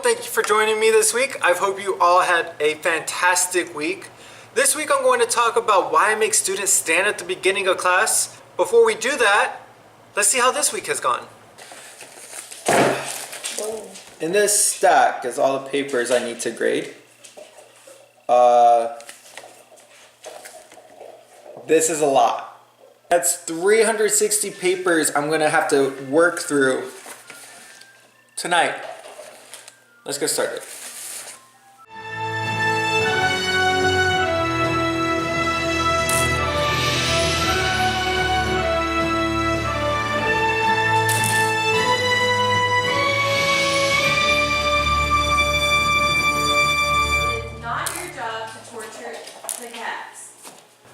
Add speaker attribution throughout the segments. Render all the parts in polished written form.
Speaker 1: thank you for joining me this week. I hope you all had a fantastic week. This week I'm going to talk about why I make students stand at the beginning of class. Before we do that, let's see how this week has gone. In this stack is all the papers I need to grade. This is a lot. That's 360 papers I'm gonna have to work through tonight. Let's get started.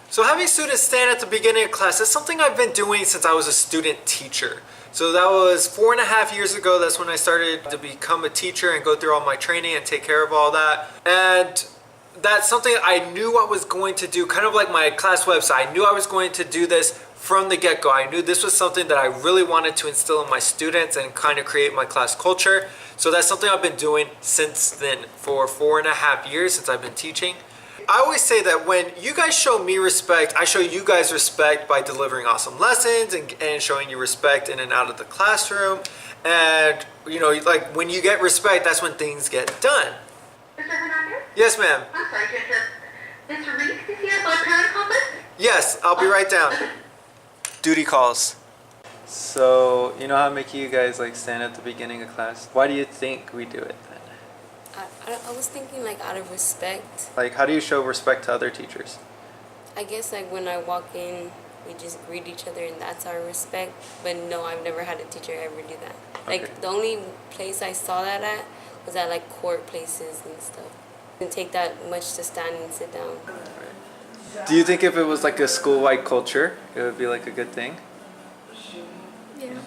Speaker 1: So having students stand at the beginning of class is something I've been doing since I was a student teacher. So that was 4.5 years ago. That's when I started to become a teacher and go through all my training and take care of all that. And that's something I knew I was going to do, kind of like my class website. I knew I was going to do this from the get-go. I knew this was something that I really wanted to instill in my students and kind of create my class culture. So that's something I've been doing since then for 4.5 years since I've been teaching. I always say that when you guys show me respect, I show you guys respect by delivering awesome lessons and showing you respect in and out of the classroom. And, you know, like when you get respect, that's when things get done.
Speaker 2: Mr. Hernandez?
Speaker 1: Yes, ma'am.
Speaker 2: I'm sorry, Mr. Reed, is he at my parent conference?
Speaker 1: Yes, I'll be right down. Duty calls. So, you know how I make you guys like stand at the beginning of class? Why do you think we do it then?
Speaker 3: I was thinking like out of respect.
Speaker 1: Like, how do you show respect to other teachers?
Speaker 3: I guess like when I walk in, we just greet each other and that's our respect. But no, I've never had a teacher ever do that.
Speaker 1: Okay.
Speaker 3: Like the only place I saw that at was at like court places and stuff. It didn't take that much to stand and sit down.
Speaker 1: Right. Do you think if it was like a school-wide culture, it would be like a good thing?
Speaker 4: Yeah.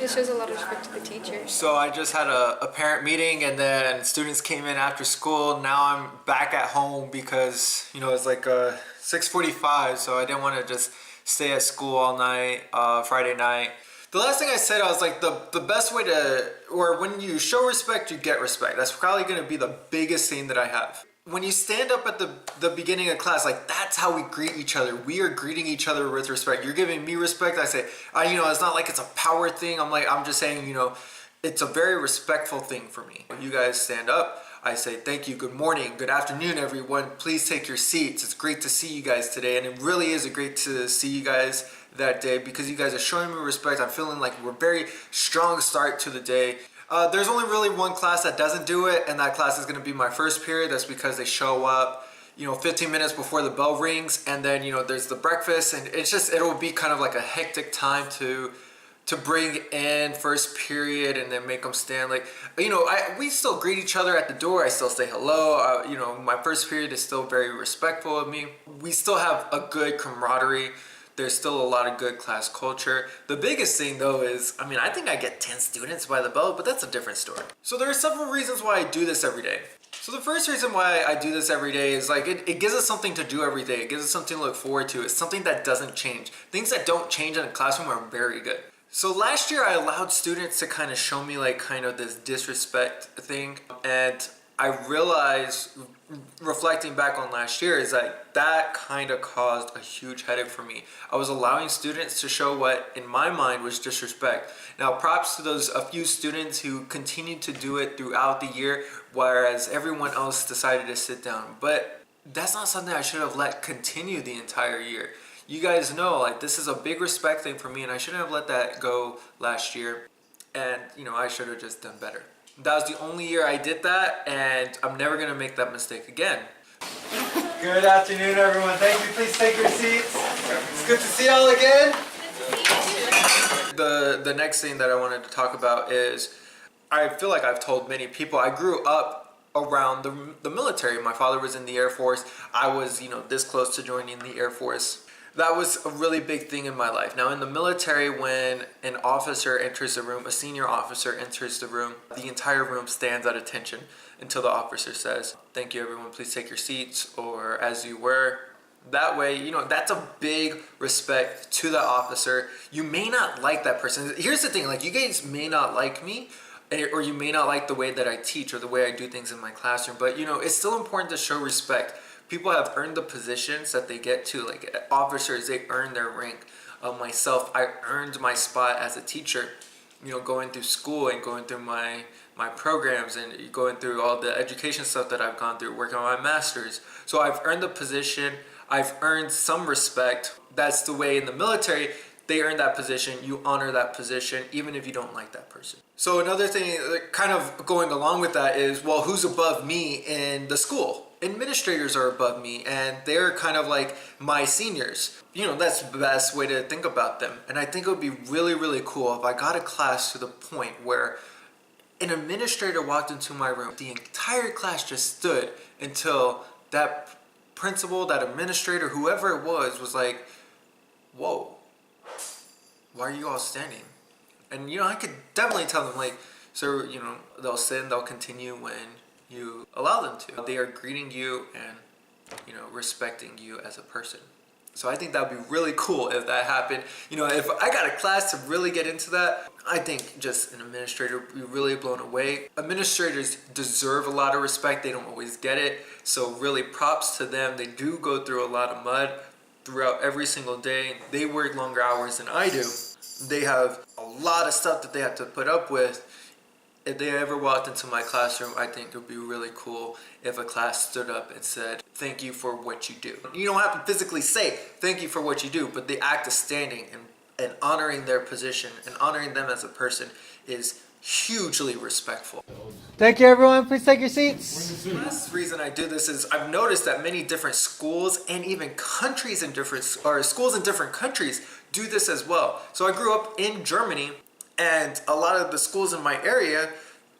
Speaker 4: It shows a lot of respect to the teachers.
Speaker 1: So I just had a parent meeting and then students came in after school. Now I'm back at home because, you know, it's like 6:45, so I didn't want to just stay at school all night, Friday night. The last thing I said, I was like, the best way to, or when you show respect, you get respect. That's probably going to be the biggest thing that I have. When you stand up at the beginning of class, like that's how we greet each other. We are greeting each other with respect. You're giving me respect. I say, you know, it's not like it's a power thing. I'm just saying, you know, it's a very respectful thing for me. When you guys stand up, I say, thank you, good morning, good afternoon, everyone. Please take your seats. It's great to see you guys today. And it really is great to see you guys that day because you guys are showing me respect. I'm feeling like we're very strong start to the day. There's only really one class that doesn't do it, and that class is going to be my first period. That's because they show up, you know, 15 minutes before the bell rings, and then, you know, there's the breakfast, and it's just, it'll be kind of like a hectic time to bring in first period and then make them stand. Like, you know, we still greet each other at the door. I still say hello. You know, my first period is still very respectful of me. We still have a good camaraderie. There's still a lot of good class culture. The biggest thing though is, I mean, I think I get 10 students by the bell, but that's a different story. So there are several reasons why I do this every day. So the first reason why I do this every day is like, it gives us something to do every day. It gives us something to look forward to. It's something that doesn't change. Things that don't change in a classroom are very good. So last year I allowed students to kind of show me like kind of this disrespect thing, and I realized, reflecting back on last year, is that kind of caused a huge headache for me. I was allowing students to show what in my mind was disrespect. Now props to those a few students who continued to do it throughout the year, whereas everyone else decided to sit down. But that's not something I should have let continue the entire year. You guys know, like, this is a big respect thing for me, and I shouldn't have let that go last year. And, you know, I should have just done better. That was the only year I did that, and I'm never gonna make that mistake again. Good afternoon, everyone. Thank you. Please take your seats. It's good to see y'all again. The next thing that I wanted to talk about is, I feel like I've told many people, I grew up around the military. My father was in the Air Force. I was, you know, this close to joining the Air Force. That was a really big thing in my life. Now in the military, when an officer enters the room, a senior officer enters the room, the entire room stands at attention until the officer says, thank you everyone, please take your seats, or as you were. That way, you know, that's a big respect to the officer. You may not like that person. Here's the thing, like, you guys may not like me, or you may not like the way that I teach or the way I do things in my classroom, but it's still important to show respect. People have earned the positions that they get to, like officers, they earn their rank. Myself, I earned my spot as a teacher, going through school and going through my programs and going through all the education stuff that I've gone through, working on my master's. So I've earned the position, I've earned some respect. That's the way in the military, they earn that position, you honor that position, even if you don't like that person. So another thing, kind of going along with that is, well, who's above me in the school? Administrators are above me, and they're kind of like my seniors. That's the best way to think about them. And I think it would be really, really cool if I got a class to the point where an administrator walked into my room, the entire class just stood until that principal, that administrator, whoever it was like, whoa, why are you all standing? And I could definitely tell them, like, sir, they'll sit and they'll continue when you allow them to. They are greeting you and respecting you as a person. So I think that would be really cool if that happened. If I got a class to really get into that, I think just an administrator would be really blown away. Administrators deserve a lot of respect. They don't always get it. So really props to them. They do go through a lot of mud throughout every single day. They work longer hours than I do. They have a lot of stuff that they have to put up with. If they ever walked into my classroom, I think it would be really cool if a class stood up and said, thank you for what you do. You don't have to physically say, thank you for what you do, but the act of standing and honoring their position and honoring them as a person is hugely respectful.
Speaker 5: Thank you, everyone. Please take your seats.
Speaker 1: The last reason I do this is I've noticed that many different schools and even countries in schools in different countries do this as well. So I grew up in Germany, and a lot of the schools in my area,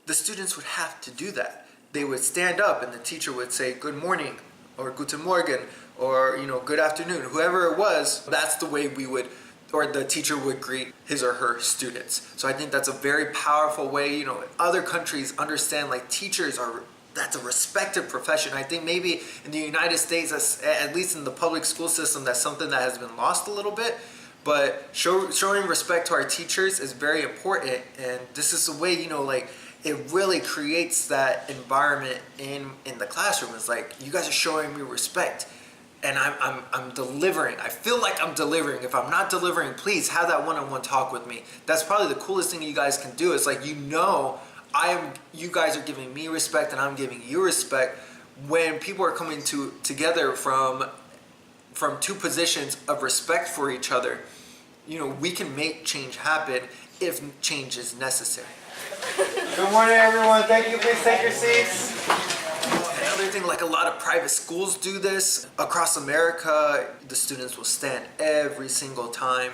Speaker 1: the students would have to do that. They would stand up and the teacher would say, good morning, or guten Morgen, or good afternoon. Whoever it was, that's the way the teacher would greet his or her students. So I think that's a very powerful way. Other countries understand, like, that's a respected profession. I think maybe in the United States, at least in the public school system, that's something that has been lost a little bit. But showing respect to our teachers is very important, and this is the way, it really creates that environment in the classroom. It's like, you guys are showing me respect, and I'm delivering. I feel like I'm delivering. If I'm not delivering, please have that one-on-one talk with me. That's probably the coolest thing you guys can do. It's like, you guys are giving me respect, and I'm giving you respect. When people are coming together from two positions of respect for each other, we can make change happen if change is necessary.
Speaker 5: Good morning, everyone. Thank you. Please take your seats.
Speaker 1: Another thing, like, a lot of private schools do this. Across America, the students will stand every single time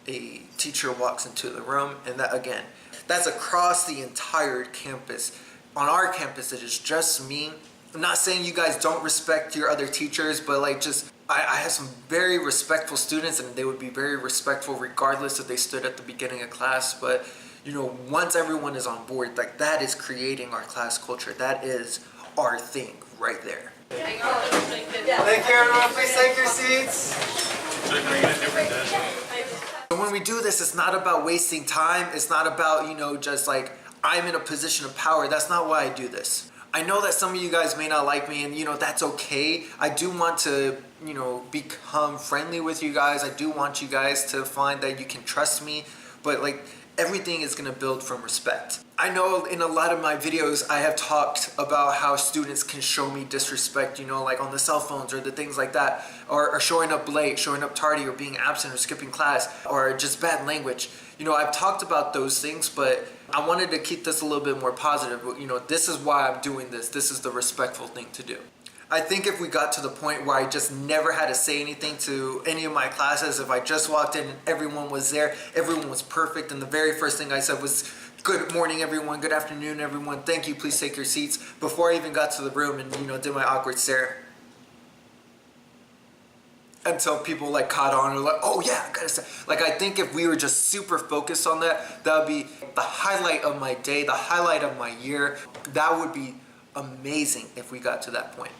Speaker 1: a teacher walks into the room. And that's across the entire campus. On our campus, it is just me. I'm not saying you guys don't respect your other teachers, but I have some very respectful students, and they would be very respectful regardless if they stood at the beginning of class. But once everyone is on board, that is creating our class culture. That is our thing right there.
Speaker 5: Thank you, everyone. Please take your seats.
Speaker 1: When we do this, it's not about wasting time. It's not about, just like, I'm in a position of power. That's not why I do this. I know that some of you guys may not like me, and that's okay. I do want to become friendly with you guys. I do want you guys to find that you can trust me, but everything is going to build from respect. I know in a lot of my videos I have talked about how students can show me disrespect, like on the cell phones or the things like that, or showing up late, showing up tardy, or being absent, or skipping class, or just bad language. I've talked about those things, but I wanted to keep this a little bit more positive. This is why I'm doing this. This is the respectful thing to do. I think if we got to the point where I just never had to say anything to any of my classes, if I just walked in and everyone was there, everyone was perfect, and the very first thing I said was, good morning, everyone, good afternoon, everyone, thank you, please take your seats, before I even got to the room and, did my awkward stare. Until people caught on and oh yeah, I gotta say. I think if we were just super focused on that, that would be the highlight of my day, the highlight of my year. That would be amazing if we got to that point.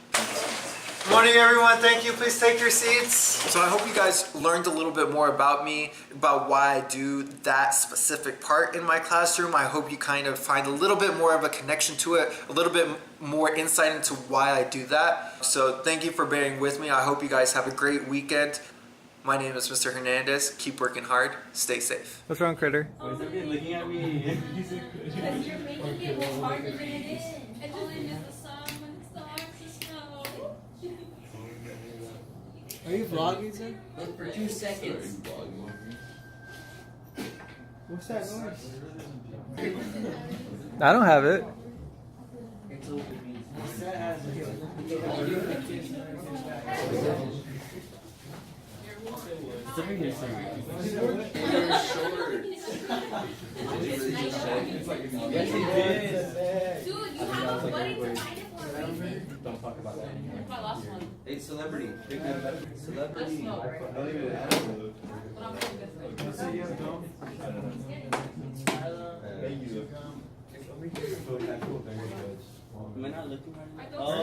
Speaker 1: Morning, everyone. Thank you. Please take your seats. So I hope you guys learned a little bit more about me, about why I do that specific part in my classroom. I hope you kind of find a little bit more of a connection to it, a little bit more insight into why I do that. So thank you for bearing with me. I hope you guys have a great weekend. My name is Mr. Hernandez. Keep working hard. Stay safe.
Speaker 5: What's wrong, Critter?
Speaker 6: Looking at me.
Speaker 7: Because you're making it more harder than it is. And only just a song when it starts to snow.
Speaker 6: Are you vlogging, sir?
Speaker 7: For 2 seconds.
Speaker 6: What's that noise?
Speaker 5: I don't have it.
Speaker 7: Dude, you have a buddy to find it for a reason.
Speaker 6: Don't talk about that anymore.
Speaker 7: My last one.
Speaker 6: Hey, celebrity. Celebrity. Am I not looking right now? Oh.